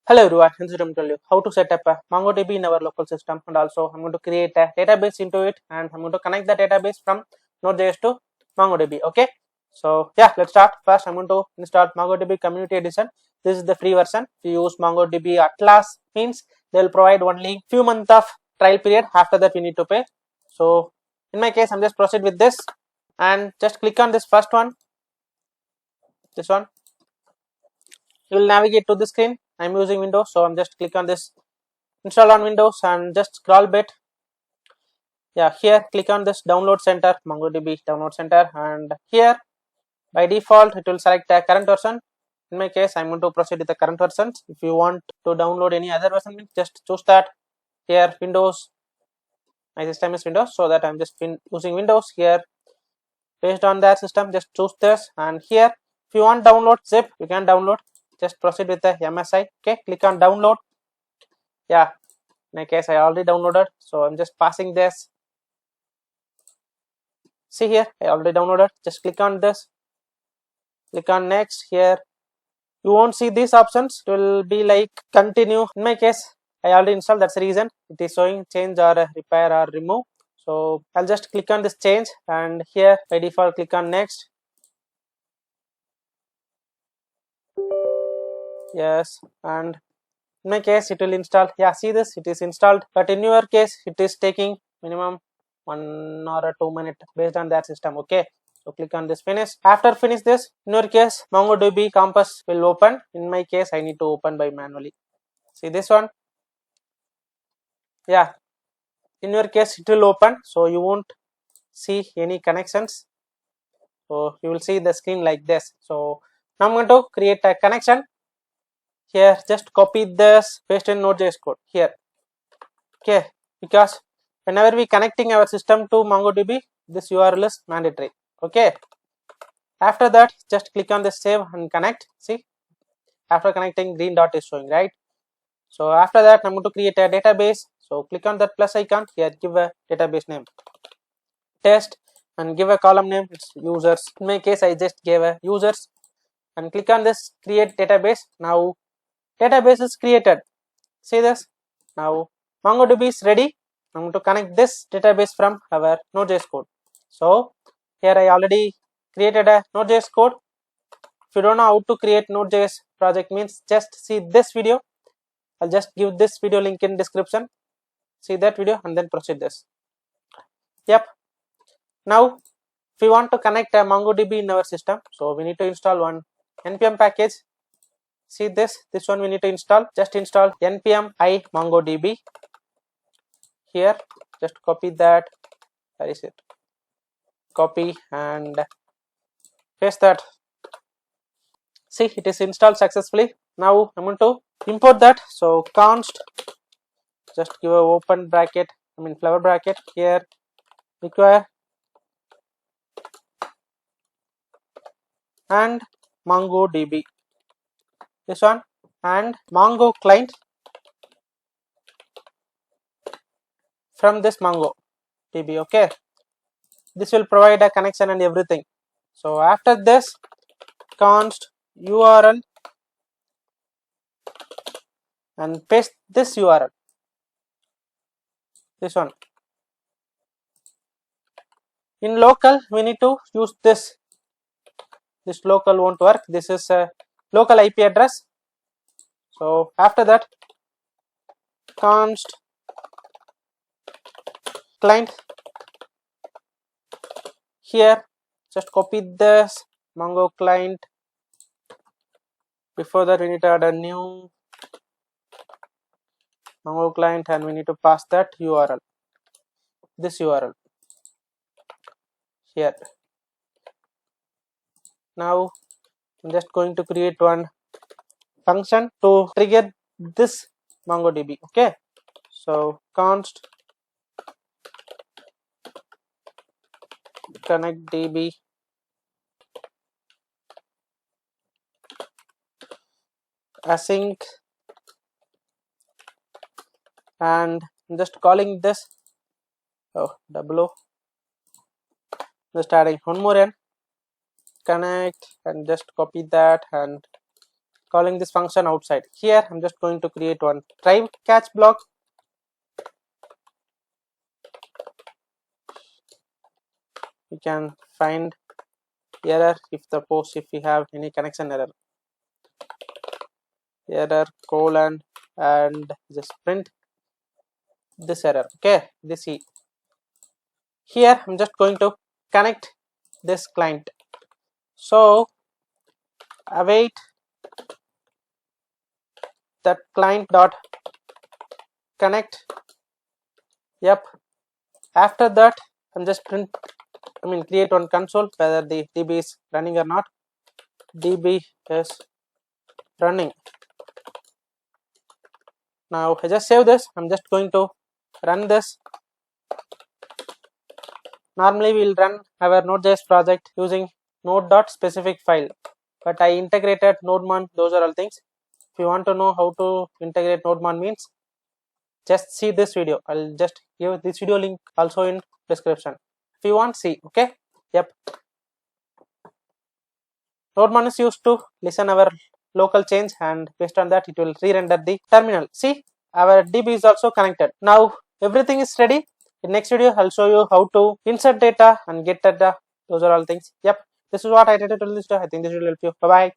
Hello everyone, I'm going to tell you how to set up a MongoDB in our local system, and also I'm going to create a database into it, and I'm going to connect the database from Node.js to MongoDB. Okay, so yeah, let's start. First, I'm going to install MongoDB Community Edition. This is the free version. If you use MongoDB Atlas, means they'll provide only few months of trial period. After that, you need to pay. So in my case, I'm just proceed with this, and just click on this first one. This one. You will navigate to the screen. I'm using Windows, so I'm just click on this install on Windows and just scroll bit. Yeah, here click on this download center, MongoDB download center, and here by default it will select a current version. In my case, I'm going to proceed with the current version. If you want to download any other version, just choose that. Here Windows, my system is Windows, so that I'm just using Windows. Here based on that system, just choose this, and here if you want download zip, you can download. Just proceed with the MSI. Okay, click on download. Yeah, in my case I already downloaded, so I'm just passing this. See here, I already downloaded. Just click on this, click on next. Here you won't see these options. It will be like continue. In my case, I already installed, that's the reason it is showing change or repair or remove. So I'll just click on this change, and here by default click on next. Yes, and in my case it will install. Yeah, see this, it is installed, but in your case it is taking minimum 1 or 2 minutes based on that system. Okay, so click on this finish. After finish this, in your case MongoDB Compass will open. In my case I need to open by manually. See this one. Yeah, in your case it will open, so you won't see any connections, so you will see the screen like this. So now I'm going to create a connection. Here just copy this, paste in Node.js code here. Okay, because whenever we connecting our system to MongoDB, this URL is mandatory. Okay, after that just click on the save and connect. See, after connecting green dot is showing, right? So after that I'm going to create a database. So click on that plus icon here, give a database name test, and give a column name, it's users. In my case I just gave a users, and click on this create database. Now database is created. See this, now MongoDB is ready. I'm going to connect this database from our Node.js code. So here I already created a Node.js code. If you don't know how to create Node.js project, means just see this video. I'll just give this video link in description. See that video and then proceed this. Yep. Now if we want to connect a MongoDB in our system, so we need to install one npm package. See this one we need to install. Just install npm I MongoDB. Here just copy that. Where is it? Copy and paste that. See, it is installed successfully. Now I'm going to import that. So const, just give a open bracket, flower bracket. Here require and MongoDB, this one, and Mongo client from this MongoDB. Okay, this will provide a connection and everything. So after this, const URL and paste this URL, this one. In local we need to use this local won't work. This is a local IP address. So after that, const client. Here just copy this Mongo client. Before that we need to add a new Mongo client, and we need to pass that URL, this URL here. Now I'm just going to create one function to trigger this MongoDB. Okay, so const connect DB async, and I'm just calling this double just adding one more n, connect, and just copy that and calling this function outside. Here I'm just going to create one try catch block. We can find error if we have any connection error, colon, and just print this error. Okay, this here I'm just going to connect this client. So await that client dot connect. Yep. After that, I'm just create one console whether the DB is running or not. DB is running. Now I just save this. I'm just going to run this. Normally we'll run our Node.js project using node.specific file, but I integrated nodemon. Those are all things. If you want to know how to integrate nodemon means, just see this video. I'll just give this video link also in description. If you want, see. Okay. Yep. Nodemon is used to listen our local change, and based on that it will re-render the terminal. See, our DB is also connected. Now everything is ready. In next video I'll show you how to insert data and get data. Those are all things. Yep. This is what I did to this video. I think this will help you. Bye bye.